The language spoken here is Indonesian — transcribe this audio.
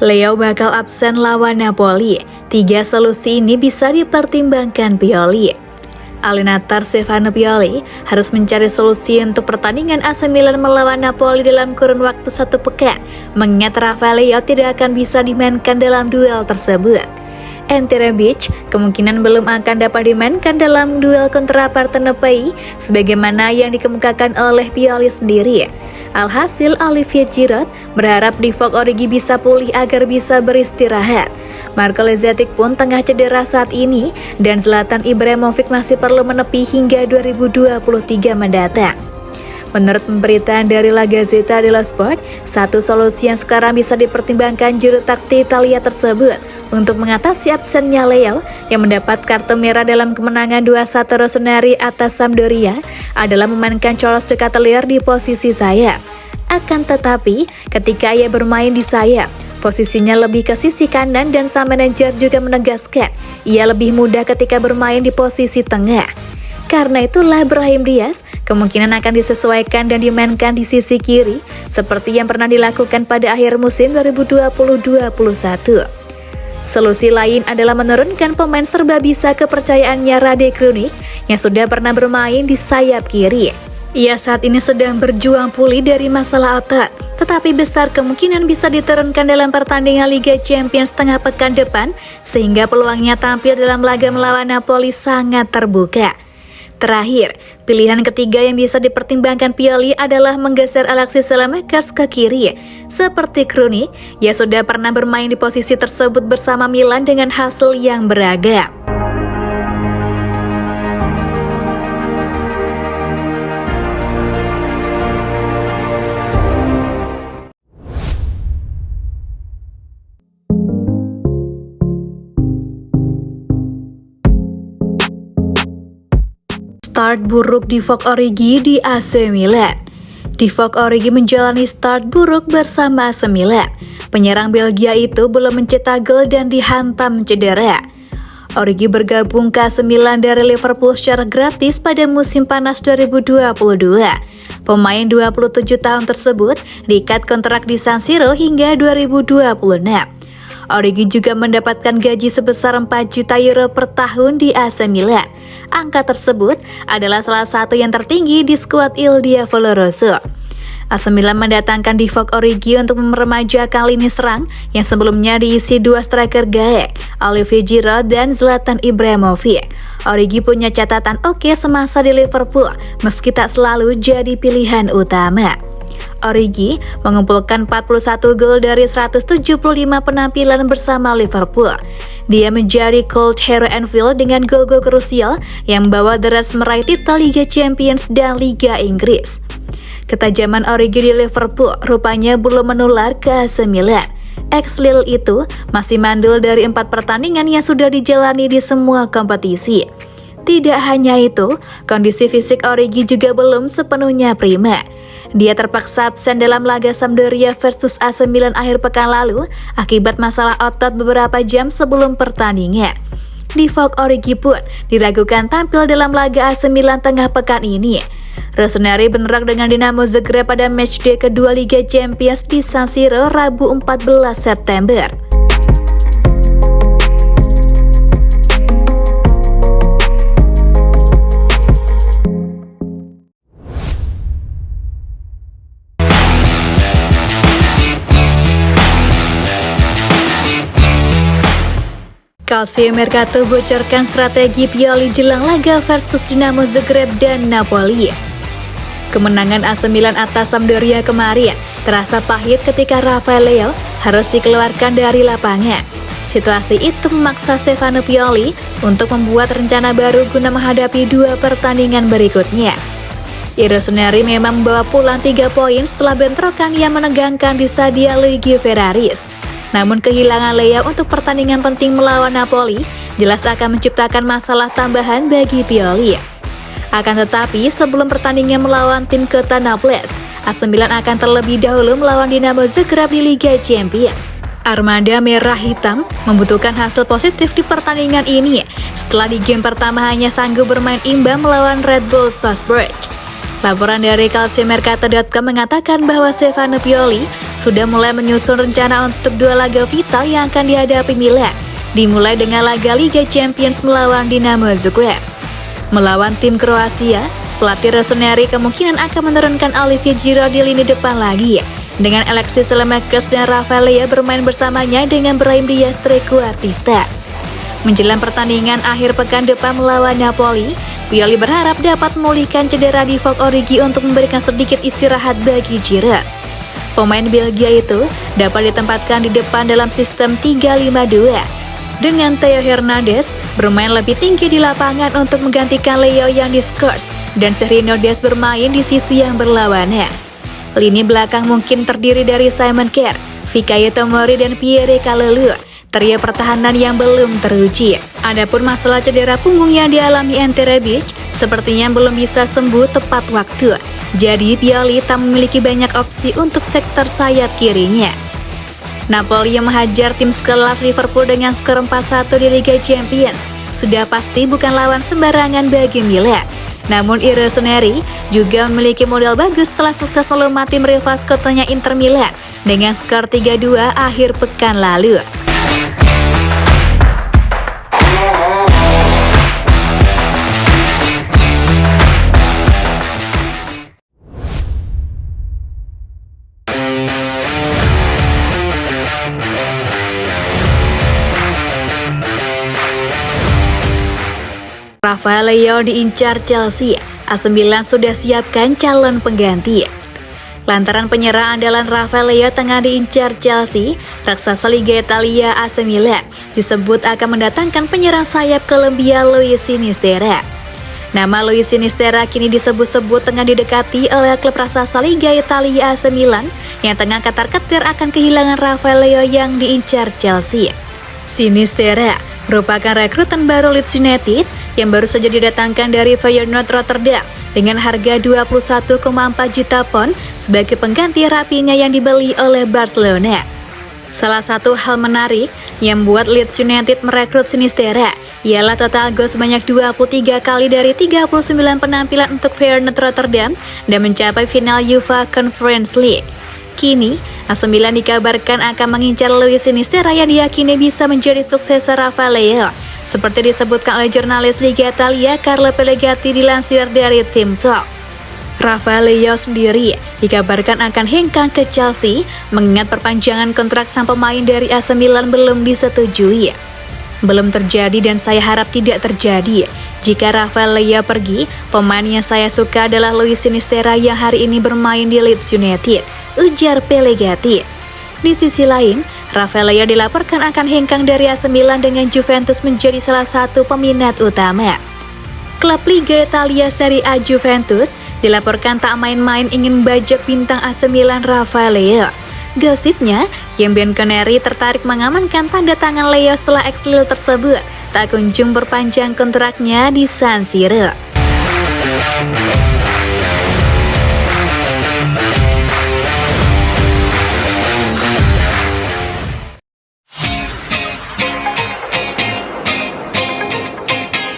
Leo bakal absen lawan Napoli. 3 solusi ini bisa dipertimbangkan Pioli. Allenatore Stefano Pioli harus mencari solusi untuk pertandingan AC Milan melawan Napoli dalam kurun waktu 1 pekan, mengingat Rafael Leo tidak akan bisa dimainkan dalam duel tersebut. Ante Rebic kemungkinan belum akan dapat dimainkan dalam duel kontra Partenope sebagaimana yang dikemukakan oleh Pioli sendiri. Alhasil, Olivier Giroud berharap Divock Origi bisa pulih agar bisa beristirahat. Marco Lazetic pun tengah cedera saat ini dan Zlatan Ibrahimovic masih perlu menepi hingga 2023 mendatang. Menurut pemberitaan dari La Gazzetta dello Sport, satu solusi yang sekarang bisa dipertimbangkan juru taktik Italia tersebut untuk mengatasi absennya Leo yang mendapat kartu merah dalam kemenangan 2-1 Rossoneri atas Sampdoria adalah memainkan Carlos De Ketelaere di posisi sayap. Akan tetapi, ketika ia bermain di sayap, posisinya lebih ke sisi kanan dan sang manajer juga menegaskan ia lebih mudah ketika bermain di posisi tengah. Karena itulah Brahim Diaz kemungkinan akan disesuaikan dan dimainkan di sisi kiri seperti yang pernah dilakukan pada akhir musim 2020-2021. Solusi lain adalah menurunkan pemain serba bisa kepercayaannya Rade Krunic yang sudah pernah bermain di sayap kiri. Ia saat ini sedang berjuang pulih dari masalah otot, tetapi besar kemungkinan bisa diturunkan dalam pertandingan Liga Champions tengah pekan depan sehingga peluangnya tampil dalam laga melawan Napoli sangat terbuka. Terakhir, pilihan ketiga yang bisa dipertimbangkan Pioli adalah menggeser Alexis Saelemaekers ke kiri. Seperti Krunic, ia sudah pernah bermain di posisi tersebut bersama Milan dengan hasil yang beragam. Start buruk Divock Origi di AC Milan. Divock Origi menjalani start buruk bersama AC Milan. Penyerang Belgia itu belum mencetak gol dan dihantam cedera. Origi bergabung ke AC Milan dari Liverpool secara gratis pada musim panas 2022. Pemain 27 tahun tersebut diikat kontrak di San Siro hingga 2026. Origi juga mendapatkan gaji sebesar 4 juta euro per tahun di AC Milan. Angka tersebut adalah salah satu yang tertinggi di skuad Il Diavolo Rosso. AC Milan mendatangkan Divock Origi untuk meremajakan lini serang yang sebelumnya diisi 2 striker gaek, Olivier Giroud dan Zlatan Ibrahimovic. Origi punya catatan oke semasa di Liverpool, meski tak selalu jadi pilihan utama. Origi mengumpulkan 41 gol dari 175 penampilan bersama Liverpool. Dia menjadi cult hero Anfield dengan gol-gol krusial yang membawa The Reds meraih titel Liga Champions dan Liga Inggris. Ketajaman Origi di Liverpool rupanya belum menular ke AC Milan. Ex-Lille itu masih mandul dari 4 pertandingan yang sudah dijalani di semua kompetisi. Tidak hanya itu, kondisi fisik Origi juga belum sepenuhnya prima. Dia terpaksa absen dalam laga Sampdoria versus AC Milan akhir pekan lalu akibat masalah otot beberapa jam sebelum pertandingan. Divock Origi pun diragukan tampil dalam laga AC Milan tengah pekan ini. Rossoneri bentrok dengan Dinamo Zagreb pada matchday kedua Liga Champions di San Siro Rabu 14 September. Calcio Mercato bocorkan strategi Pioli jelang laga versus Dinamo Zagreb dan Napoli. Kemenangan AC Milan atas Sampdoria kemarin terasa pahit ketika Rafael Leo harus dikeluarkan dari lapangan. Situasi itu memaksa Stefano Pioli untuk membuat rencana baru guna menghadapi 2 pertandingan berikutnya. Rossoneri memang membawa pulang 3 poin setelah bentrokan yang menegangkan di Stadio Luigi Ferraris. Namun kehilangan Leo untuk pertandingan penting melawan Napoli jelas akan menciptakan masalah tambahan bagi Pioli. Akan tetapi sebelum pertandingan melawan tim kota Naples, AC Milan akan terlebih dahulu melawan Dinamo Zagreb di Liga Champions. Armada Merah Hitam membutuhkan hasil positif di pertandingan ini setelah di game pertama hanya sanggup bermain imbang melawan Red Bull Salzburg. Laporan dari Calciomercato.com mengatakan bahwa Stefano Pioli sudah mulai menyusun rencana untuk 2 laga vital yang akan dihadapi Milan, dimulai dengan laga Liga Champions melawan Dinamo Zagreb. Melawan tim Kroasia, pelatih Rossoneri kemungkinan akan menurunkan Olivier Giroud di lini depan lagi, dengan Alexis Saelemaekers dan Rafael Leao bermain bersamanya dengan Brahim Diaz trequartista. Menjelang pertandingan akhir pekan depan melawan Napoli, Pioli berharap dapat memulihkan cedera Divock Origi untuk memberikan sedikit istirahat bagi Giroud. Pemain Belgia itu dapat ditempatkan di depan dalam sistem 3-5-2, dengan Theo Hernandez bermain lebih tinggi di lapangan untuk menggantikan Leo yang diskors, dan Sergio Des bermain di sisi yang berlawanan. Lini belakang mungkin terdiri dari Simon Kjær, Fikayo Tomori, dan Pierre Kalulu, trio pertahanan yang belum teruji. Adapun masalah cedera punggung yang dialami Ante Rebic sepertinya belum bisa sembuh tepat waktu. Jadi Pioli tak memiliki banyak opsi untuk sektor sayap kirinya. Napoli yang menghajar tim sekelas Liverpool dengan skor 4-1 di Liga Champions sudah pasti bukan lawan sembarangan bagi Milan. Namun Rossoneri juga memiliki modal bagus setelah sukses melumat tim rival skotanya Inter Milan dengan skor 3-2 akhir pekan lalu. Rafael Leao diincar Chelsea, AC Milan sudah siapkan calon pengganti. Lantaran penyerang andalan Rafael Leao tengah diincar Chelsea, raksasa Liga Italia AC Milan disebut akan mendatangkan penyerang sayap Kolombia Luis Sinisterra. Nama Luis Sinisterra kini disebut-sebut tengah didekati oleh klub raksasa Liga Italia AC Milan yang tengah ketar-ketir akan kehilangan Rafael Leao yang diincar Chelsea. Sinisterra merupakan rekrutan baru Leeds United yang baru saja didatangkan dari Feyenoord Rotterdam dengan harga 21,4 juta pound sebagai pengganti Raphinha yang dibeli oleh Barcelona. Salah satu hal menarik yang membuat Leeds United merekrut Sinisterra ialah total gol sebanyak 23 kali dari 39 penampilan untuk Feyenoord Rotterdam dan mencapai final UEFA Conference League. Kini, AC Milan dikabarkan akan mengincar Luis Sinisterra yang diyakini bisa menjadi suksesor Rafael Leao, seperti disebutkan oleh jurnalis Liga Italia Carlo Pellegatti dilansir dari tim Talk. Rafael Leao sendiri dikabarkan akan hengkang ke Chelsea mengingat perpanjangan kontrak sang pemain dari AC Milan belum disetujui. Belum terjadi dan saya harap tidak terjadi. Jika Rafael Leao pergi, pemain yang saya suka adalah Luis Sinisterra yang hari ini bermain di Leeds United, ujar Pellegatti. Di sisi lain, Rafael Leao dilaporkan akan hengkang dari AC Milan dengan Juventus menjadi salah satu peminat utama. Klub Liga Italia Serie A Juventus dilaporkan tak main-main ingin membajak bintang AC Milan Rafael Leao. Gosipnya, Kim Bianconeri tertarik mengamankan tanda tangan Leao setelah ex-Lille tersebut tak kunjung berpanjang kontraknya di San Siro.